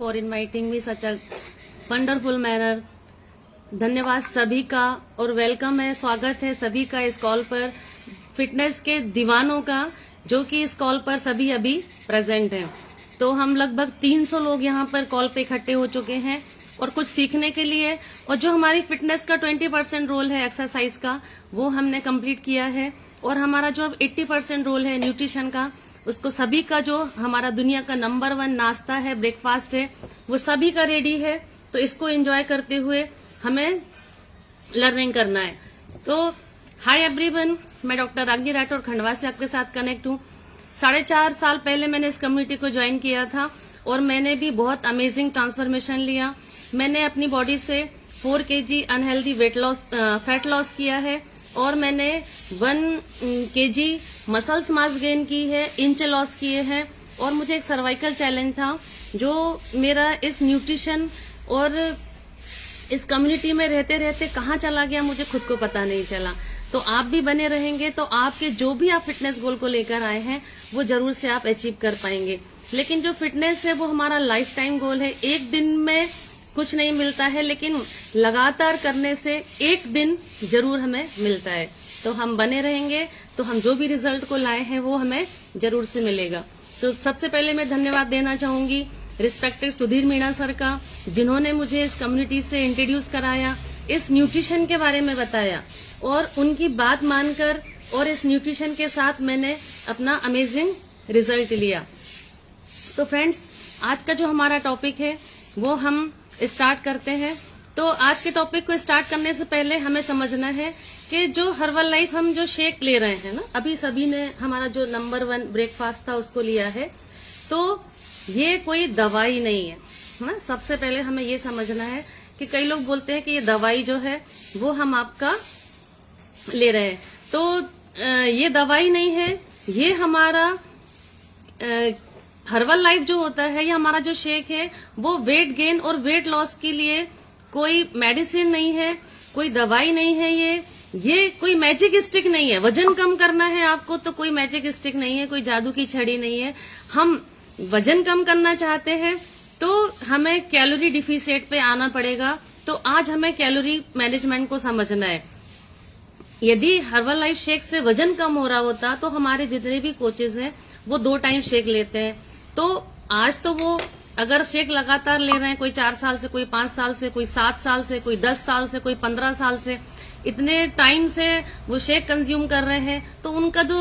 for inviting me such a wonderful manner. धन्यवाद सभी का और वेलकम है, स्वागत है सभी का इस कॉल पर, फिटनेस के दीवानों का, जो कि इस कॉल पर सभी अभी प्रेजेंट हैं। तो हम लगभग 300 लोग यहाँ पर कॉल पे इकट्ठे हो चुके हैं और कुछ सीखने के लिए, और जो हमारी फिटनेस का 20% रोल है एक्सरसाइज का, वो हमने कंप्लीट किया है। और हमारा जो अब 80% रोल है न्यूट्रिशन का, उसको सभी का, जो हमारा दुनिया का नंबर 1 नाश्ता है, ब्रेकफास्ट है, वो सभी का रेडी है। तो इसको एंजॉय करते हुए हमें लर्निंग करना है। तो हाय एवरीवन, मैं डॉक्टर रागी राठौर खंडवा से आपके साथ कनेक्ट हूँ। 4.5 साल पहले मैंने इस कम्युनिटी को ज्वाइन किया था और मैंने भी बहुत अमेजिंग ट्रांसफॉर्मेशन लिया। मैंने अपनी बॉडी से 4 kg अनहेल्दी फैट लॉस किया है और मैंने 1 kg मसल्स मास गेन की है, इंच लॉस किए हैं। और मुझे एक सर्वाइकल चैलेंज था, जो मेरा इस न्यूट्रिशन और इस कम्युनिटी में रहते रहते कहाँ चला गया, मुझे खुद को पता नहीं चला। तो आप भी बने रहेंगे तो आपके जो भी आप फिटनेस गोल को लेकर आए हैं, वो जरूर से आप अचीव कर पाएंगे। लेकिन जो फिटनेस है वो हमारा लाइफ टाइम गोल है। एक दिन में कुछ नहीं मिलता है, लेकिन लगातार करने से एक दिन जरूर हमें मिलता है। तो हम बने रहेंगे तो हम जो भी रिजल्ट को लाए हैं वो हमें जरूर से मिलेगा। तो सबसे पहले मैं धन्यवाद देना चाहूंगी रिस्पेक्टेड सुधीर मीणा सर का, जिन्होंने मुझे इस कम्युनिटी से इंट्रोड्यूस कराया, इस न्यूट्रिशन के बारे में बताया, और उनकी बात मानकर और इस न्यूट्रिशन के साथ मैंने अपना अमेजिंग रिजल्ट लिया। तो फ्रेंड्स, आज का जो हमारा टॉपिक है वो हम स्टार्ट करते हैं। तो आज के टॉपिक को स्टार्ट करने से पहले हमें समझना है कि जो हर्बल लाइफ हम जो शेक ले रहे हैं ना, अभी सभी ने हमारा जो नंबर 1 ब्रेकफास्ट था उसको लिया है, तो ये कोई दवाई नहीं है ना। सबसे पहले हमें ये समझना है कि कई लोग बोलते हैं कि ये दवाई जो है वो हम आपका ले रहे हैं, तो ये दवाई नहीं है। ये हमारा हर्बल लाइफ जो होता है, ये हमारा जो शेक है, वो वेट गेन और वेट लॉस के लिए कोई मेडिसिन नहीं है, कोई दवाई नहीं है। ये कोई मैजिक स्टिक नहीं है। वजन कम करना है आपको तो कोई मैजिक स्टिक नहीं है, कोई जादू की छड़ी नहीं है। हम वजन कम करना चाहते हैं तो हमें कैलोरी डिफिसिट पे आना पड़ेगा। तो आज हमें कैलोरी मैनेजमेंट को समझना है। यदि हर्बल लाइफ शेक से वजन कम हो रहा होता तो हमारे जितने भी कोचेज हैं वो 2 टाइम शेक लेते हैं। तो आज तो वो अगर शेक लगातार ले रहे हैं, कोई 4 साल से, कोई 5 साल से, कोई 7 साल से, कोई 10 साल से, कोई 15 साल से, इतने टाइम से वो शेक कंज्यूम कर रहे हैं, तो उनका जो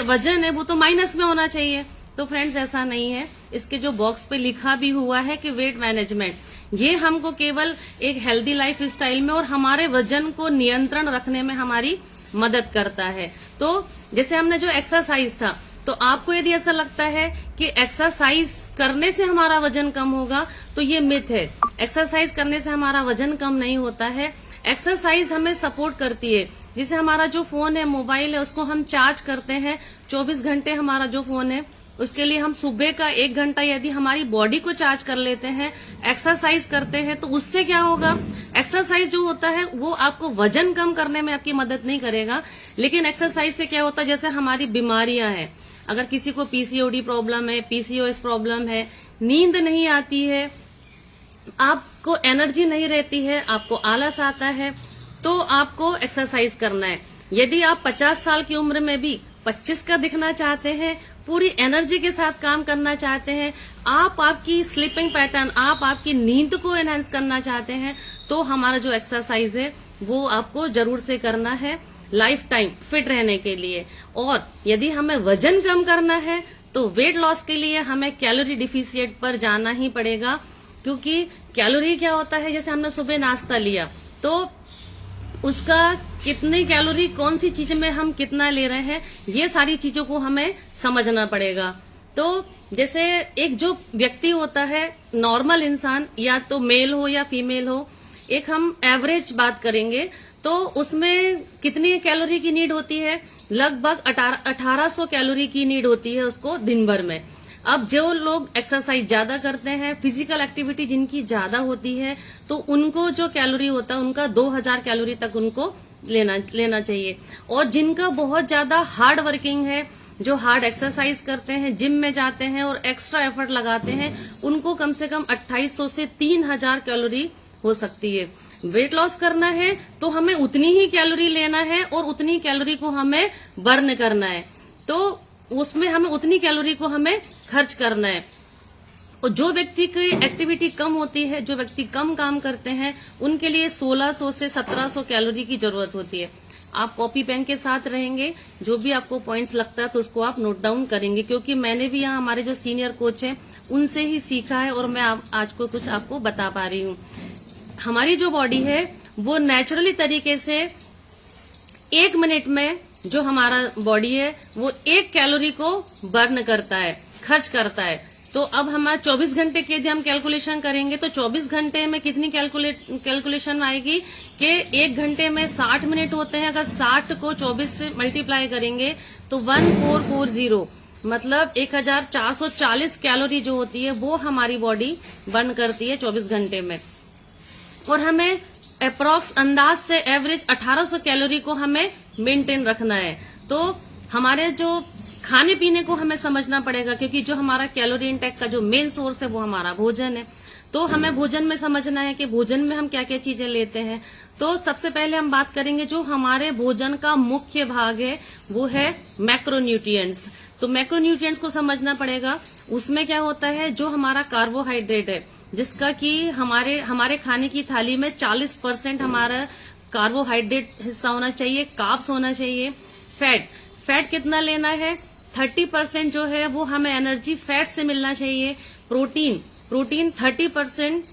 वजन है वो तो माइनस में होना चाहिए। तो फ्रेंड्स, ऐसा नहीं है। इसके जो बॉक्स पे लिखा भी हुआ है कि वेट मैनेजमेंट, ये हमको केवल एक हेल्दी लाइफ स्टाइल में और हमारे वजन को नियंत्रण रखने में हमारी मदद करता है। तो जैसे हमने जो एक्सरसाइज था, तो आपको यदि ऐसा लगता है कि एक्सरसाइज करने से हमारा वजन कम होगा, तो ये मिथ है। एक्सरसाइज करने से हमारा वजन कम नहीं होता है। एक्सरसाइज हमें सपोर्ट करती है। जैसे हमारा जो फोन है, मोबाइल है, उसको हम चार्ज करते हैं 24 घंटे। हमारा जो फोन है उसके लिए हम सुबह का 1 घंटा यदि हमारी बॉडी को चार्ज कर लेते हैं, एक्सरसाइज करते हैं, तो उससे क्या होगा, एक्सरसाइज जो होता है वो आपको वजन कम करने में आपकी मदद नहीं करेगा। लेकिन एक्सरसाइज से क्या होता है, जैसे हमारी बीमारियां हैं, अगर किसी को पीसीओडी प्रॉब्लम है, पीसीओएस प्रॉब्लम है, नींद नहीं आती है, आपको एनर्जी नहीं रहती है, आपको आलस आता है, तो आपको एक्सरसाइज करना है। यदि आप 50 साल की उम्र में भी 25 का दिखना चाहते हैं, पूरी एनर्जी के साथ काम करना चाहते हैं, आप आपकी स्लीपिंग पैटर्न, आप आपकी नींद को एनहांस करना चाहते हैं, तो हमारा जो एक्सरसाइज है वो आपको जरूर से करना है लाइफ टाइम फिट रहने के लिए। और यदि हमें वजन कम करना है तो वेट लॉस के लिए हमें कैलोरी डिफिसिट पर जाना ही पड़ेगा। क्योंकि कैलोरी क्या होता है, जैसे हमने सुबह नाश्ता लिया तो उसका कितनी कैलोरी, कौन सी चीज में हम कितना ले रहे हैं, ये सारी चीजों को हमें समझना पड़ेगा। तो जैसे एक जो व्यक्ति होता है, नॉर्मल इंसान, या तो मेल हो या फीमेल हो, एक हम एवरेज बात करेंगे तो उसमें कितनी कैलोरी की नीड होती है, लगभग 1800 कैलोरी की नीड होती है उसको दिन भर में। अब जो लोग एक्सरसाइज ज्यादा करते हैं, फिजिकल एक्टिविटी जिनकी ज्यादा होती है, तो उनको जो कैलोरी होता है उनका 2000 कैलोरी तक उनको लेना चाहिए। और जिनका बहुत ज्यादा हार्ड वर्किंग है, जो हार्ड एक्सरसाइज करते हैं, जिम में जाते हैं और एक्स्ट्रा एफर्ट लगाते हैं, उनको कम से कम 2800 से 3000 कैलोरी हो सकती है। वेट लॉस करना है तो हमें उतनी ही कैलोरी लेना है और उतनी कैलोरी को हमें बर्न करना है, तो उसमें हमें उतनी कैलोरी को हमें खर्च करना है। और जो व्यक्ति की एक्टिविटी कम होती है, जो व्यक्ति कम काम करते हैं, उनके लिए 1600 से 1700 कैलोरी की जरूरत होती है। आप कॉपी पेन के साथ रहेंगे, जो भी आपको पॉइंट्स लगता है तो उसको आप नोट डाउन करेंगे, क्योंकि मैंने भी यहाँ हमारे जो सीनियर कोच हैं उनसे ही सीखा है और मैं आज को कुछ आपको बता पा रही हूँ। हमारी जो बॉडी है वो नेचुरली तरीके से 1 मिनट में जो हमारा बॉडी है वो 1 कैलोरी को बर्न करता है, खर्च करता है। तो अब हमारा 24 घंटे के यदि हम कैलकुलेशन करेंगे तो 24 घंटे में कितनी कैलकुलेशन आएगी कि 1 घंटे में 60 मिनट होते हैं। अगर 60 को 24 से मल्टीप्लाई करेंगे तो 1440 मतलब 1440 कैलोरी जो होती है वो हमारी बॉडी बर्न करती है 24 घंटे में। और हमें अप्रॉक्स अंदाज से एवरेज 1800 कैलोरी को हमें मेंटेन रखना है। तो हमारे जो खाने पीने को हमें समझना पड़ेगा, क्योंकि जो हमारा कैलोरी इंटेक का जो मेन सोर्स है वो हमारा भोजन है। तो हमें भोजन में समझना है कि भोजन में हम क्या क्या चीजें लेते हैं। तो सबसे पहले हम बात करेंगे जो हमारे भोजन का मुख्य भाग है वो है मैक्रोन्यूट्रिएंट्स। तो मैक्रोन्यूट्रिएंट्स को समझना पड़ेगा। उसमें क्या होता है, जो हमारा कार्बोहाइड्रेट है, जिसका कि हमारे खाने की थाली में 40% हमारा कार्बोहाइड्रेट हिस्सा होना चाहिए, कार्ब्स होना चाहिए। फैट कितना लेना है, 30% जो है वो हमें एनर्जी फैट से मिलना चाहिए। प्रोटीन 30%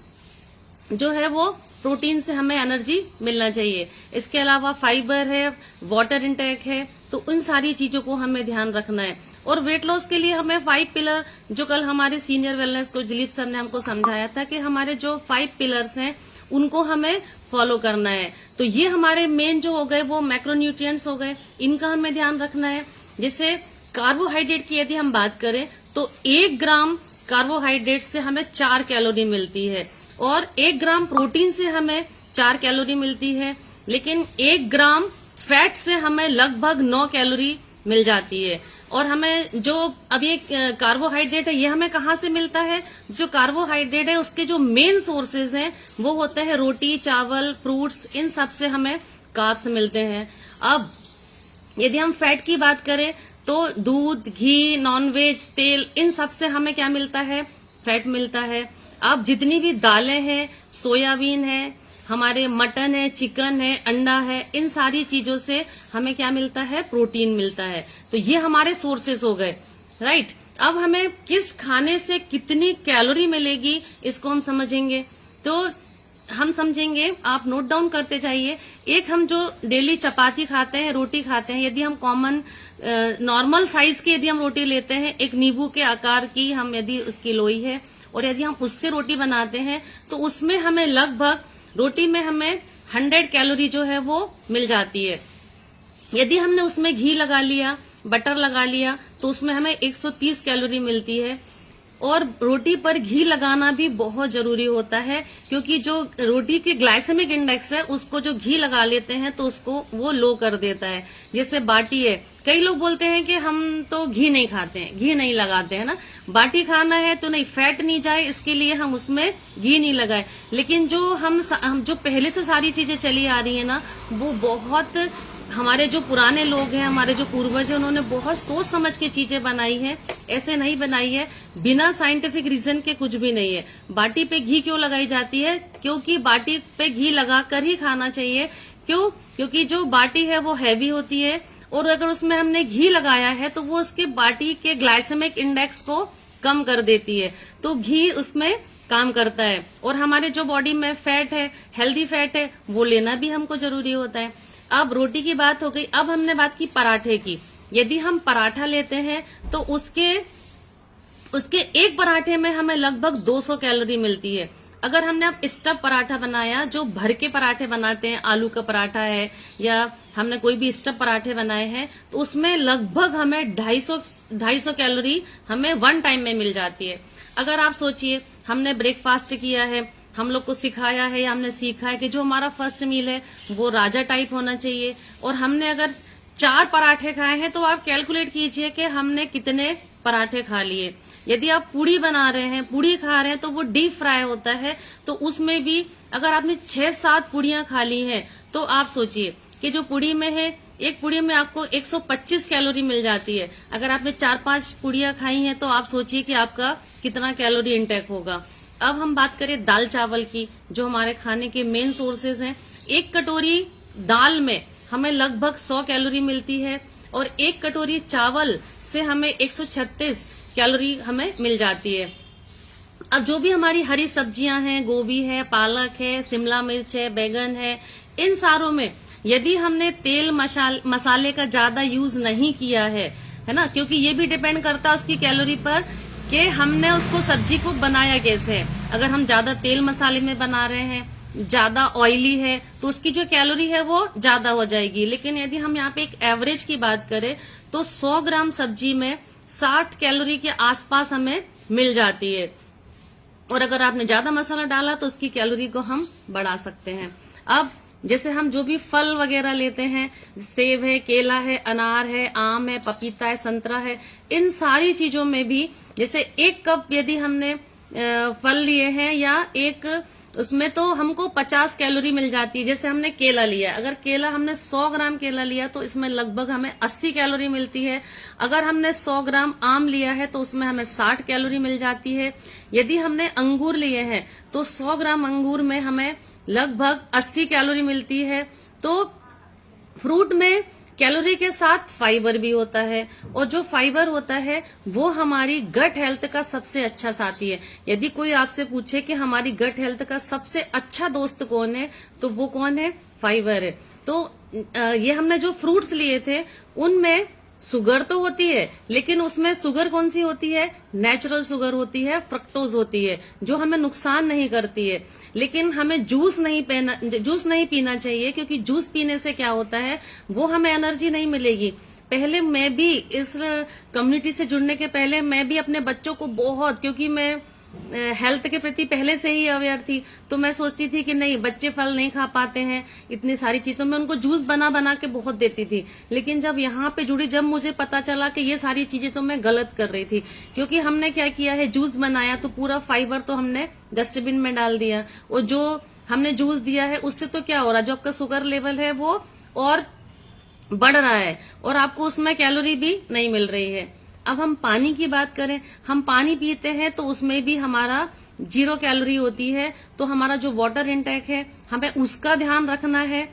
जो है वो प्रोटीन से हमें एनर्जी मिलना चाहिए। इसके अलावा फाइबर है, वाटर इंटेक है, तो उन सारी चीजों को हमें ध्यान रखना है। और वेट लॉस के लिए हमें 5 पिलर, जो कल हमारे senior wellness coach Dilip sir ने हमको समझाया था कि हमारे जो 5 पिलर्स हैं उनको हमें फॉलो करना है। तो ये हमारे मेन जो हो गए वो मैक्रोन्यूट्रिएंट्स हो गए, इनका हमें ध्यान रखना है। जैसे कार्बोहाइड्रेट की यदि हम बात करें तो 1 ग्राम कार्बोहाइड्रेट से हमें 4 कैलोरी मिलती है और 1 ग्राम प्रोटीन से हमें 4 कैलोरी मिलती है। लेकिन 1 ग्राम फैट से हमें लगभग 9 कैलोरी मिल जाती है। और हमें जो अब ये कार्बोहाइड्रेट है ये हमें कहाँ से मिलता है, जो कार्बोहाइड्रेट है उसके जो मेन सोर्सेज हैं वो होते हैं रोटी, चावल, फ्रूट्स, इन सब से हमें कार्ब्स मिलते हैं। अब यदि हम फैट की बात करें तो दूध, घी, नॉनवेज, तेल, इन सब से हमें क्या मिलता है, फैट मिलता है। अब जितनी भी दालें हैं, सोयाबीन है, हमारे मटन है, चिकन है, अंडा है, इन सारी चीजों से हमें क्या मिलता है, प्रोटीन मिलता है। तो ये हमारे सोर्सेस हो गए, राइट। अब हमें किस खाने से कितनी कैलोरी मिलेगी इसको हम समझेंगे। तो हम समझेंगे, आप नोट डाउन करते जाइए। एक हम जो डेली चपाती खाते हैं, रोटी खाते हैं, यदि हम कॉमन नॉर्मल साइज की यदि हम रोटी लेते हैं, एक नींबू के आकार की हम यदि उसकी लोई है और यदि हम उससे रोटी बनाते हैं तो उसमें हमें लगभग रोटी में हमें 100 कैलोरी जो है वो मिल जाती है। यदि हमने उसमें घी लगा लिया, बटर लगा लिया, तो उसमें हमें 130 कैलोरी मिलती है। और रोटी पर घी लगाना भी बहुत जरूरी होता है, क्योंकि जो रोटी के ग्लाइसेमिक इंडेक्स है उसको जो घी लगा लेते हैं तो उसको वो लो कर देता है। जैसे बाटी है, कई लोग बोलते हैं कि हम तो घी नहीं खाते हैं, घी नहीं लगाते हैं ना, बाटी खाना है तो नहीं, फैट नहीं जाए इसके लिए हम उसमें घी नहीं लगाए। लेकिन जो हम जो पहले से सारी चीजें चली आ रही है ना, वो बहुत, हमारे जो पुराने लोग हैं, हमारे जो पूर्वज हैं, उन्होंने बहुत सोच समझ के चीजें बनाई है, ऐसे नहीं बनाई है बिना साइंटिफिक रीजन के, कुछ भी नहीं है। बाटी पे घी क्यों लगाई जाती है, क्योंकि बाटी पे घी लगाकर ही खाना चाहिए। क्यों? क्योंकि जो बाटी है वो हैवी होती है और अगर उसमें हमने घी लगाया है तो वो उसके बाटी के ग्लाइसेमिक इंडेक्स को कम कर देती है, तो घी उसमें काम करता है। और हमारे जो बॉडी में फैट है, हेल्दी फैट है, वो लेना भी हमको जरूरी होता है। अब रोटी की बात हो गई, अब हमने बात की पराठे की। यदि हम पराठा लेते हैं तो उसके एक पराठे में हमें लगभग 200 कैलोरी मिलती है। अगर हमने अब स्टफ पराठा बनाया, जो भर के पराठे बनाते हैं, आलू का पराठा है या हमने कोई भी स्टफ पराठे बनाए हैं, तो उसमें लगभग हमें 250 कैलोरी हमें 1 टाइम में मिल जाती है। अगर आप सोचिए, हमने ब्रेकफास्ट किया है, हम लोग को सिखाया है या हमने सीखा है कि जो हमारा फर्स्ट मील है वो राजा टाइप होना चाहिए, और हमने अगर 4 पराठे खाए हैं तो आप कैलकुलेट कीजिए कि हमने कितने पराठे खा लिए। यदि आप पूड़ी बना रहे हैं, पूड़ी खा रहे हैं, तो वो डीप फ्राई होता है, तो उसमें भी अगर आपने 6-7 पूड़ियां खा ली हैं तो आप सोचिए कि जो पूड़ी में है, एक पूड़ी में आपको 125 कैलोरी मिल जाती है। अगर आपने 4-5 पूड़ियां खाई हैं तो आप सोचिए कि आपका कितना कैलोरी इंटेक होगा। अब हम बात करें दाल चावल की, जो हमारे खाने के मेन सोर्सेज हैं। एक कटोरी दाल में हमें लगभग 100 कैलोरी मिलती है और एक कटोरी चावल से हमें 136 कैलोरी हमें मिल जाती है। अब जो भी हमारी हरी सब्जियां हैं, गोभी है, पालक है, शिमला मिर्च है, बैगन है, इन सारों में यदि हमने तेल मसाले का ज्यादा यूज नहीं किया है ना, क्योंकि ये भी डिपेंड करता है उसकी कैलोरी पर कि हमने उसको सब्जी को बनाया कैसे है। अगर हम ज्यादा तेल मसाले में बना रहे हैं, ज्यादा ऑयली है, तो उसकी जो कैलोरी है वो ज्यादा हो जाएगी। लेकिन यदि हम यहाँ पे एक एवरेज की बात करें तो 100 ग्राम सब्जी में 60 कैलोरी के आसपास हमें मिल जाती है। और अगर आपने ज्यादा मसाला डाला तो उसकी कैलोरी को हम बढ़ा सकते हैं। अब जैसे हम जो भी फल वगैरह लेते हैं, सेब है, केला है, अनार है, आम है, पपीता है, संतरा है, इन सारी चीजों में भी जैसे 1 कप यदि हमने फल लिए हैं या एक, उसमें तो हमको 50 कैलोरी मिल जाती है। जैसे हमने केला लिया, अगर केला हमने 100 ग्राम केला लिया तो इसमें लगभग हमें 80 कैलोरी मिलती है। अगर हमने 100 ग्राम आम लिया है तो उसमें हमें 60 कैलोरी मिल जाती है। यदि हमने अंगूर लिए हैं तो 100 ग्राम अंगूर में हमें लगभग 80 कैलोरी मिलती है। तो फ्रूट में कैलोरी के साथ फाइबर भी होता है, और जो फाइबर होता है वो हमारी गट हेल्थ का सबसे अच्छा साथी है। यदि कोई आपसे पूछे कि हमारी गट हेल्थ का सबसे अच्छा दोस्त कौन है, तो वो कौन है? फाइबर है। तो ये हमने जो फ्रूट्स लिए थे उनमें शुगर तो होती है, लेकिन उसमें शुगर कौन सी होती है? नेचुरल शुगर होती है, फ्रक्टोज होती है, जो हमें नुकसान नहीं करती है। लेकिन हमें जूस नहीं पीना चाहिए, क्योंकि जूस पीने से क्या होता है, वो हमें एनर्जी नहीं मिलेगी। पहले मैं भी इस कम्युनिटी से जुड़ने के पहले मैं भी अपने बच्चों को बहुत, क्योंकि मैं हेल्थ के प्रति पहले से ही अवेयर थी, तो मैं सोचती थी कि नहीं, बच्चे फल नहीं खा पाते हैं, इतनी सारी चीजों में उनको जूस बना बना के बहुत देती थी। लेकिन जब यहाँ पे जुड़ी, जब मुझे पता चला कि ये सारी चीजें तो मैं गलत कर रही थी, क्योंकि हमने क्या किया है, जूस बनाया तो पूरा फाइबर तो हमने डस्टबिन में डाल दिया, और जो हमने जूस दिया है उससे तो क्या हो रहा है, जो आपका शुगर लेवल है वो और बढ़ रहा है, और आपको उसमें कैलोरी भी नहीं मिल रही है। अब हम पानी की बात करें, हम पानी पीते हैं तो उसमें भी हमारा 0 कैलोरी होती है। तो हमारा जो वाटर इंटेक है हमें उसका ध्यान रखना है।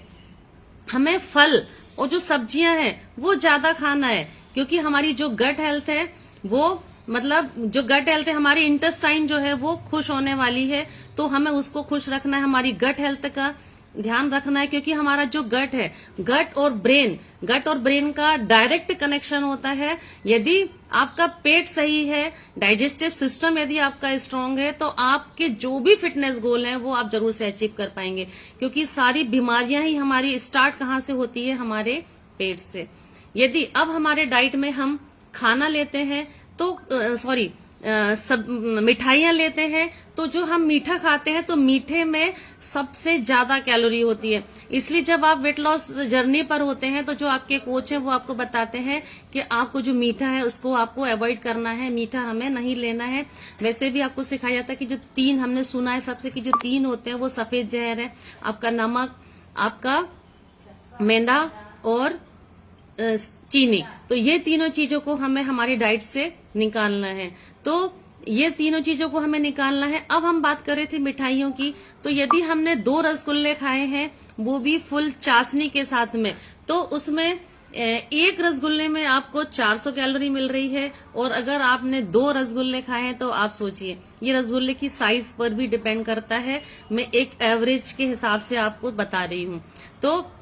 हमें फल और जो सब्जियां हैं वो ज्यादा खाना है, क्योंकि हमारी जो गट हेल्थ है वो, मतलब जो गट हेल्थ है, हमारी इंटेस्टाइन जो है वो खुश होने वाली है, तो हमें उसको खुश रखना है, हमारी गट हेल्थ का ध्यान रखना है। क्योंकि हमारा जो गट है, गट और ब्रेन का डायरेक्ट कनेक्शन होता है। यदि आपका पेट सही है, डाइजेस्टिव सिस्टम यदि आपका स्ट्रांग है, तो आपके जो भी फिटनेस गोल हैं वो आप जरूर से अचीव कर पाएंगे। क्योंकि सारी बीमारियां ही हमारी स्टार्ट कहाँ से होती है? हमारे पेट से। यदि अब हमारे डाइट में हम खाना लेते हैं तो सब मिठाइयां लेते हैं, तो जो हम मीठा खाते हैं तो मीठे में सबसे ज्यादा कैलोरी होती है। इसलिए जब आप वेट लॉस जर्नी पर होते हैं तो जो आपके कोच हैं वो आपको बताते हैं कि आपको जो मीठा है उसको आपको अवॉइड करना है, मीठा हमें नहीं लेना है। वैसे भी आपको सिखाया जाता है कि जो 3, हमने सुना है सबसे कि जो 3 होते हैं वो सफेद जहर है, आपका नमक, आपका मैदा और चीनी। तो ये तीनों चीजों को हमें हमारी डाइट से निकालना है। तो ये तीनों चीजों को हमें निकालना है। अब हम बात कर रहे थे मिठाइयों की, तो यदि हमने 2 रसगुल्ले खाए हैं, वो भी फुल चाशनी के साथ में, तो उसमें एक रसगुल्ले में आपको 400 कैलोरी मिल रही है। और अगर आपने 2 रसगुल्ले खाए हैं तो आप सोचिए, ये रसगुल्ले की साइज पर भी डिपेंड करता है। मैं एक एवरेज के हिसाब से आपको बता रही हूँ। तो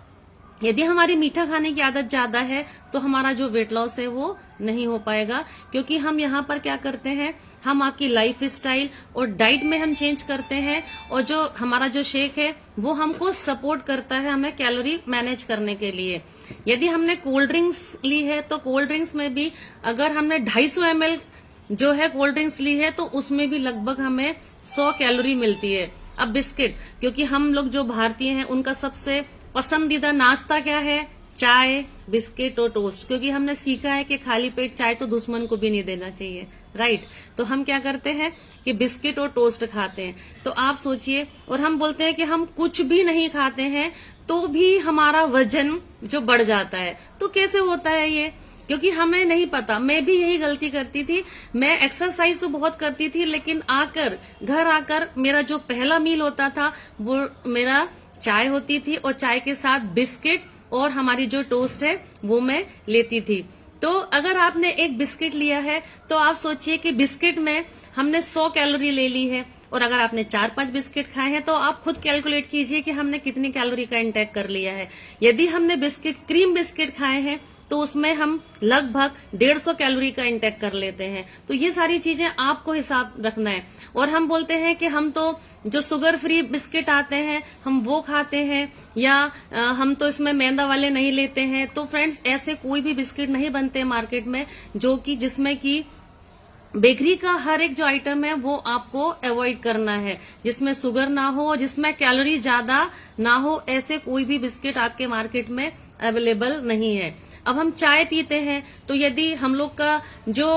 यदि हमारी मीठा खाने की आदत ज्यादा है तो हमारा जो वेट लॉस है वो नहीं हो पाएगा। क्योंकि हम यहाँ पर क्या करते हैं, हम आपकी लाइफ स्टाइल और डाइट में हम चेंज करते हैं, और जो हमारा जो शेक है वो हमको सपोर्ट करता है हमें कैलोरी मैनेज करने के लिए। यदि हमने कोल्ड ड्रिंक्स ली है तो कोल्ड ड्रिंक्स में भी अगर हमने 250 ml जो है कोल्ड ड्रिंक्स ली है तो उसमें भी लगभग हमें 100 कैलोरी मिलती है। अब बिस्किट, क्योंकि हम लोग जो भारतीय हैं उनका सबसे पसंदीदा नाश्ता क्या है? चाय, बिस्किट और टोस्ट, क्योंकि हमने सीखा है कि खाली पेट चाय तो दुश्मन को भी नहीं देना चाहिए, राइट। तो हम क्या करते हैं कि बिस्किट और टोस्ट खाते हैं। तो आप सोचिए, और हम बोलते हैं कि हम कुछ भी नहीं खाते हैं तो भी हमारा वजन जो बढ़ जाता है। तो कैसे होता है ये? क्योंकि हमें नहीं पता। मैं भी यही गलती करती थी। मैं एक्सरसाइज तो बहुत करती थी, लेकिन घर आकर मेरा जो पहला मील होता था वो मेरा चाय होती थी, और चाय के साथ बिस्किट और हमारी जो टोस्ट है वो मैं लेती थी। तो अगर आपने एक बिस्किट लिया है तो आप सोचिए कि बिस्किट में हमने 100 कैलोरी ले ली है, और अगर आपने 4-5 बिस्किट खाए हैं तो आप खुद कैलकुलेट कीजिए कि हमने कितनी कैलोरी का इंटेक कर लिया है। यदि हमने क्रीम बिस्किट खाए हैं तो उसमें हम लगभग 150 कैलोरी का इंटेक कर लेते हैं। तो ये सारी चीजें आपको हिसाब रखना है। और हम बोलते हैं कि हम तो जो शुगर फ्री बिस्किट आते हैं हम वो खाते हैं, या हम तो इसमें मैदा वाले नहीं लेते हैं। तो फ्रेंड्स, ऐसे कोई भी बिस्किट नहीं बनते मार्केट में जिसमें कि बेकरी का हर एक जो आइटम है वो आपको अवॉइड करना है, जिसमें शुगर ना हो, जिसमें कैलोरी ज्यादा ना हो। ऐसे कोई भी बिस्किट आपके मार्केट में अवेलेबल नहीं है। अब हम चाय पीते हैं तो यदि हम लोग का जो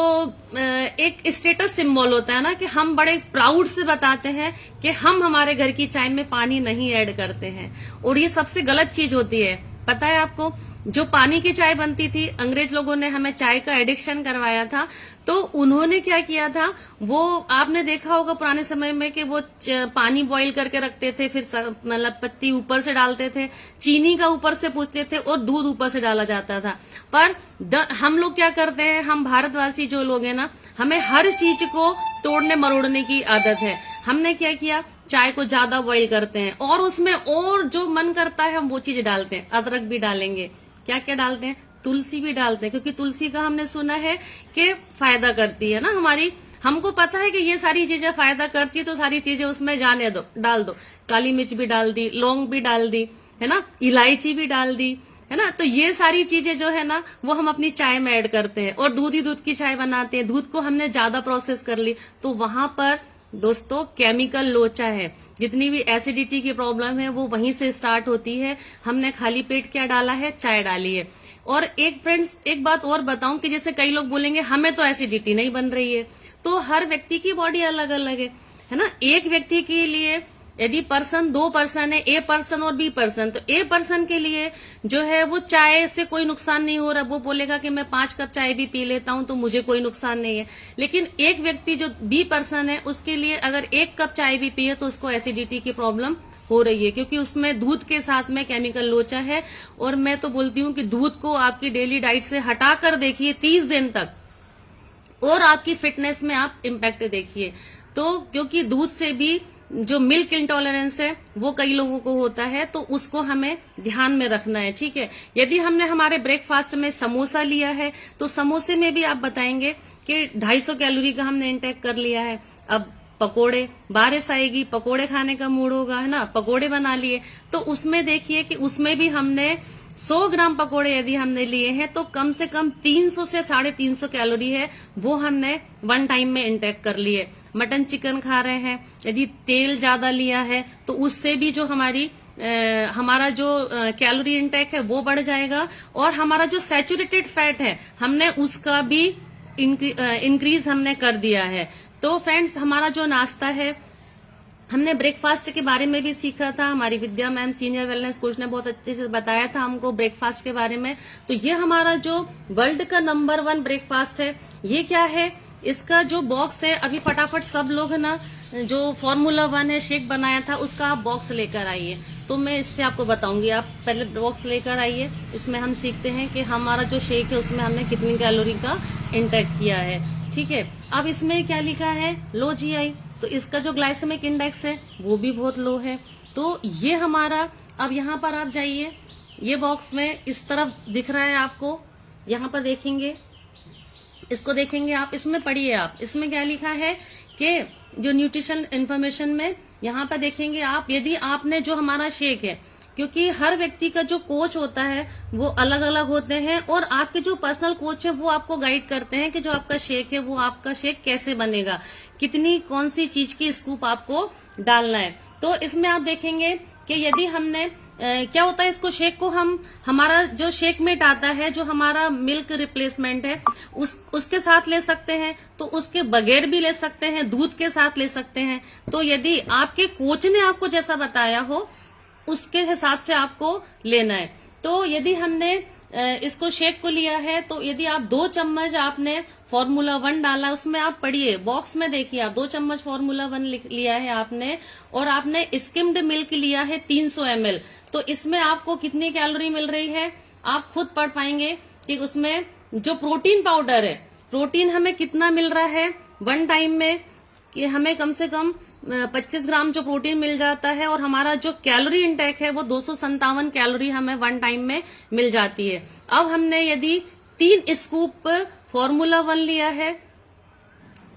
एक स्टेटस सिंबल होता है ना, कि हम बड़े प्राउड से बताते हैं कि हम हमारे घर की चाय में पानी नहीं ऐड करते हैं, और ये सबसे गलत चीज होती है। पता है आपको, जो पानी की चाय बनती थी, अंग्रेज लोगों ने हमें चाय का एडिक्शन करवाया था। तो उन्होंने क्या किया था, वो आपने देखा होगा पुराने समय में कि वो पानी बॉईल करके रखते थे, फिर मतलब पत्ती ऊपर से डालते थे, चीनी का ऊपर से पूछते थे, और दूध ऊपर से डाला जाता था। पर हम लोग क्या करते हैं, हम भारतवासी जो लोग हैं ना, हमें हर चीज को तोड़ने मरोड़ने की आदत है। हमने क्या किया, चाय को ज्यादा बॉईल करते हैं, और उसमें और जो मन करता है हम वो चीज डालते हैं। अदरक भी डालेंगे, क्या क्या डालते हैं, तुलसी भी डालते हैं, क्योंकि तुलसी का हमने सुना है कि फायदा करती है ना हमारी। हमको पता है कि ये सारी चीजें फायदा करती है, तो सारी चीजें उसमें डाल दो। काली मिर्च भी डाल दी, लौंग भी डाल दी, है ना, इलायची भी डाल दी, है ना। तो ये सारी चीजें जो है ना वो हम अपनी चाय में ऐड करते हैं, और दूध की चाय बनाते हैं। दूध को हमने ज्यादा प्रोसेस कर ली, तो वहां पर दोस्तों केमिकल लोचा है। जितनी भी एसिडिटी की प्रॉब्लम है वो वहीं से स्टार्ट होती है। हमने खाली पेट क्या डाला है, चाय डाली है। और एक फ्रेंड्स, एक बात और बताऊं कि जैसे कई लोग बोलेंगे हमें तो एसिडिटी नहीं बन रही है, तो हर व्यक्ति की बॉडी अलग अलग है ना। एक व्यक्ति के लिए यदि दो पर्सन है, ए पर्सन और बी पर्सन, तो ए पर्सन के लिए जो है वो चाय से कोई नुकसान नहीं हो रहा, वो बोलेगा कि मैं 5 कप चाय भी पी लेता हूं तो मुझे कोई नुकसान नहीं है। लेकिन एक व्यक्ति जो बी पर्सन है उसके लिए अगर 1 कप चाय भी पिए तो उसको एसिडिटी की प्रॉब्लम हो रही है, क्योंकि उसमें दूध के साथ में केमिकल लोचा है। और मैं तो बोलती हूँ कि दूध को आपकी डेली डाइट से हटाकर देखिए 30 दिन तक, और आपकी फिटनेस में आप इम्पैक्ट देखिए। तो क्योंकि दूध से भी जो मिल्क इंटॉलरेंस है वो कई लोगों को होता है, तो उसको हमें ध्यान में रखना है, ठीक है। यदि हमने हमारे ब्रेकफास्ट में समोसा लिया है तो समोसे में भी आप बताएंगे कि 250 कैलोरी का हमने इंटेक कर लिया है। अब पकोड़े, बारिश आएगी, पकोड़े खाने का मूड होगा, है ना, पकोड़े बना लिए, तो उसमें देखिए कि उसमें भी हमने 100 ग्राम पकोड़े यदि हमने लिए हैं तो कम से कम 300 से 350 कैलोरी है वो हमने वन टाइम में इंटेक कर लिए। मटन चिकन खा रहे हैं, यदि तेल ज्यादा लिया है तो उससे भी जो हमारा जो कैलोरी इंटेक है वो बढ़ जाएगा, और हमारा जो सैचुरेटेड फैट है हमने उसका भी इंक्रीज हमने कर दिया है। तो फ्रेंड्स, हमारा जो नाश्ता है, हमने ब्रेकफास्ट के बारे में भी सीखा था। हमारी विद्या मैम सीनियर वेलनेस कोच ने बहुत अच्छे से बताया था हमको ब्रेकफास्ट के बारे में। तो ये हमारा जो वर्ल्ड का नंबर 1 ब्रेकफास्ट है, ये क्या है, इसका जो बॉक्स है, अभी फटाफट सब लोग है ना, जो फॉर्मूला 1 है शेक बनाया था उसका आप बॉक्स लेकर आइए, तो मैं इससे आपको बताऊंगी। आप पहले बॉक्स लेकर आइए, इसमें हम सीखते हैं कि हमारा जो शेक है उसमें हमने कितनी कैलोरी का इंटेक किया है, ठीक है। अब इसमें क्या लिखा है, लो GI, तो इसका जो ग्लाइसेमिक इंडेक्स है वो भी बहुत लो है। तो ये हमारा, अब यहाँ पर आप जाइए, ये बॉक्स में इस तरफ दिख रहा है आपको, यहाँ पर देखेंगे, इसको देखेंगे आप, इसमें पढ़िए आप, इसमें क्या लिखा है कि जो न्यूट्रिशन इंफॉर्मेशन में यहाँ पर देखेंगे आप, यदि आपने जो हमारा शेक है, क्योंकि हर व्यक्ति का जो कोच होता है वो अलग अलग होते हैं, और आपके जो पर्सनल कोच है वो आपको गाइड करते हैं कि जो आपका शेक है वो आपका शेक कैसे बनेगा, कितनी कौन सी चीज की स्कूप आपको डालना है। तो इसमें आप देखेंगे कि यदि हमने क्या होता है, इसको शेक को हम हमारा जो शेक मेट आता है, जो हमारा मिल्क रिप्लेसमेंट है, उसके साथ ले सकते हैं, तो उसके बगैर भी ले सकते हैं, दूध के साथ ले सकते हैं। तो यदि आपके कोच ने आपको जैसा बताया हो उसके हिसाब से आपको लेना है। तो यदि हमने इसको शेक को लिया है, तो यदि आप 2 चम्मच आपने फॉर्मूला 1 डाला, उसमें आप पढ़िए बॉक्स में देखिए, आप 2 चम्मच फॉर्मूला 1 लिया है आपने, और आपने स्किम्ड मिल्क लिया है 300 ml, तो इसमें आपको कितनी कैलोरी मिल रही है आप खुद पढ़ पाएंगे कि उसमें जो प्रोटीन पाउडर है, प्रोटीन हमें कितना मिल रहा है 1 टाइम में, कि हमें कम से कम 25 ग्राम जो प्रोटीन मिल जाता है, और हमारा जो कैलोरी इंटेक है वो 257 कैलोरी हमें 1 टाइम में मिल जाती है। अब हमने यदि 3 स्कूप फॉर्मूला 1 लिया है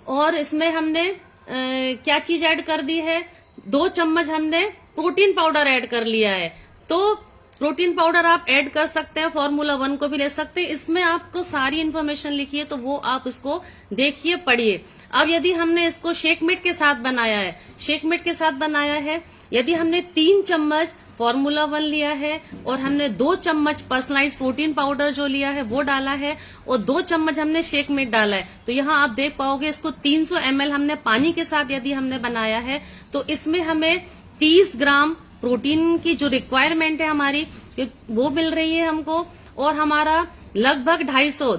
और इसमें हमने क्या चीज ऐड कर दी है, 2 चम्मच हमने प्रोटीन पाउडर ऐड कर लिया है। तो प्रोटीन पाउडर आप ऐड कर सकते हैं, फॉर्मूला 1 को भी ले सकते हैं। इसमें आपको सारी इन्फॉर्मेशन लिखी है, तो वो आप इसको देखिए, पढ़िए। अब यदि हमने इसको शेक मिट के साथ बनाया है, शेक मिट के साथ बनाया है, यदि हमने 3 चम्मच फॉर्मूला 1 लिया है और हमने 2 चम्मच पर्सनलाइज प्रोटीन पाउडर जो लिया है वो डाला है, और 2 चम्मच हमने शेक मिट डाला है, तो यहाँ आप देख पाओगे इसको 300 ml हमने पानी के साथ यदि हमने बनाया है, तो इसमें हमें 30 ग्राम प्रोटीन की जो रिक्वायरमेंट है हमारी वो मिल रही है हमको, और हमारा लगभग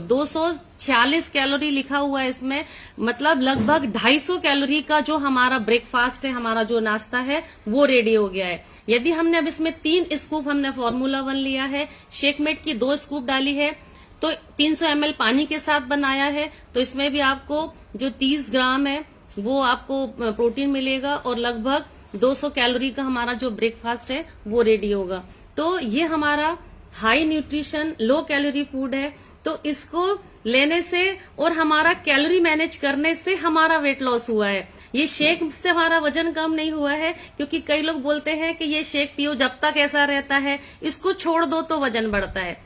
246 कैलोरी लिखा हुआ है इसमें, मतलब लगभग 250 कैलोरी का जो हमारा ब्रेकफास्ट है, हमारा जो नाश्ता है वो रेडी हो गया है। यदि हमने अब इसमें 3 स्कूप हमने फॉर्मूला 1 लिया है, शेकमेट की 2 स्कूप डाली है, तो 300 ml पानी के साथ बनाया है, तो इसमें भी आपको जो 30 ग्राम है वो आपको प्रोटीन मिलेगा, और लगभग 200 कैलोरी का हमारा जो ब्रेकफास्ट है वो रेडी होगा। तो ये हमारा high nutrition low calorie food है। तो इसको लेने से और हमारा कैलोरी मैनेज करने से हमारा वेट लॉस हुआ है। ये शेक से हमारा वजन कम नहीं हुआ है, क्योंकि कई लोग बोलते हैं कि ये शेक पियो जब तक ऐसा रहता है, इसको छोड़ दो तो वजन बढ़ता है।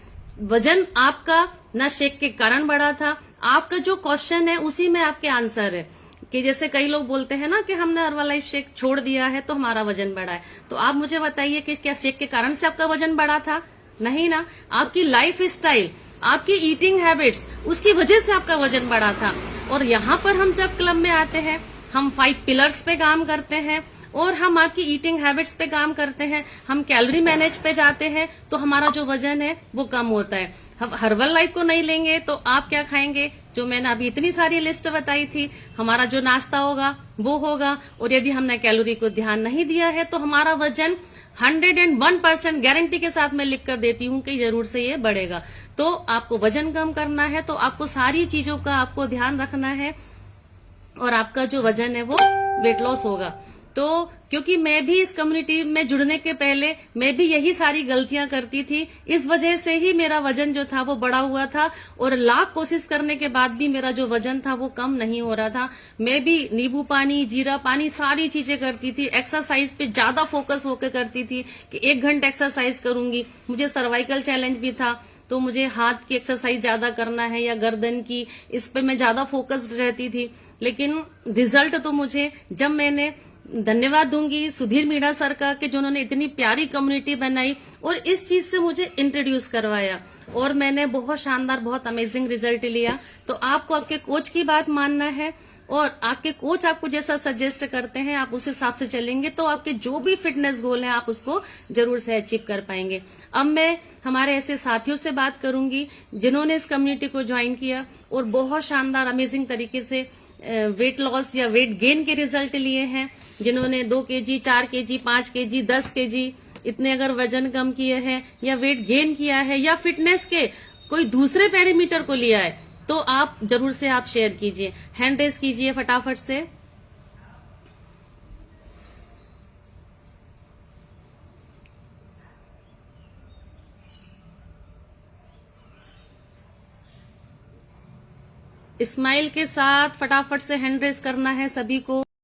वजन आपका ना शेक के कारण बढ़ा था, आपका जो क्वेश्चन है उसी में आपके आंसर है। कि जैसे कई लोग बोलते हैं ना कि हमने हर्बलाइफ शेक छोड़ दिया है तो हमारा वजन बढ़ा है, तो आप मुझे बताइए कि क्या शेक के कारण से आपका वजन बढ़ा था? नहीं ना, आपकी लाइफ स्टाइल, आपकी ईटिंग हैबिट्स, उसकी वजह से आपका वजन बढ़ा था। और यहाँ पर हम जब क्लब में आते हैं, हम 5 पिलर्स पे काम करते हैं, और हम आपकी ईटिंग हैबिट्स पे काम करते हैं, हम कैलोरी मैनेज पे जाते हैं, तो हमारा जो वजन है वो कम होता है। हम हर्बल लाइफ को नहीं लेंगे तो आप क्या खाएंगे? जो मैंने अभी इतनी सारी लिस्ट बताई थी, हमारा जो नाश्ता होगा वो होगा, और यदि हमने कैलोरी को ध्यान नहीं दिया है तो हमारा वजन 101% गारंटी के साथ मैं लिख कर देती हूँ कि जरूर से ये बढ़ेगा। तो आपको वजन कम करना है तो आपको सारी चीजों का आपको ध्यान रखना है, और आपका जो वजन है वो वेट लॉस होगा। तो क्योंकि मैं भी इस कम्युनिटी में जुड़ने के पहले मैं भी यही सारी गलतियां करती थी, इस वजह से ही मेरा वजन जो था वो बढ़ा हुआ था, और लाख कोशिश करने के बाद भी मेरा जो वजन था वो कम नहीं हो रहा था। मैं भी नींबू पानी, जीरा पानी, सारी चीजें करती थी, एक्सरसाइज पे ज्यादा फोकस होकर करती थी कि 1 घंटा एक्सरसाइज करूंगी। मुझे सर्वाइकल चैलेंज भी था, तो मुझे हाथ की एक्सरसाइज ज्यादा करना है या गर्दन की, इस पे मैं ज्यादा फोकस्ड रहती थी। लेकिन रिजल्ट तो मुझे, जब मैंने, धन्यवाद दूंगी सुधीर मीणा सर का कि जिन्होंने इतनी प्यारी कम्युनिटी बनाई और इस चीज से मुझे इंट्रोड्यूस करवाया, और मैंने बहुत शानदार, बहुत अमेजिंग रिजल्ट लिया। तो आपको आपके कोच की बात मानना है, और आपके कोच आपको जैसा सजेस्ट करते हैं आप उस हिसाब से चलेंगे, तो आपके जो भी फिटनेस गोल है आप उसको जरूर से अचीव कर पाएंगे। अब मैं हमारे ऐसे साथियों से बात करूंगी जिन्होंने इस कम्युनिटी को ज्वाइन किया और बहुत शानदार अमेजिंग तरीके से वेट लॉस या वेट गेन के रिजल्ट लिए हैं, जिन्होंने 2 kg, 4 kg, 5 kg, 10 kg इतने अगर वजन कम किए हैं, या वेट गेन किया है, या फिटनेस के कोई दूसरे पैरामीटर को लिया है, तो आप जरूर से आप शेयर कीजिए, हैंड रेस कीजिए फटाफट से। स्माइल के साथ फटाफट से हैंड रेस करना है सभी को।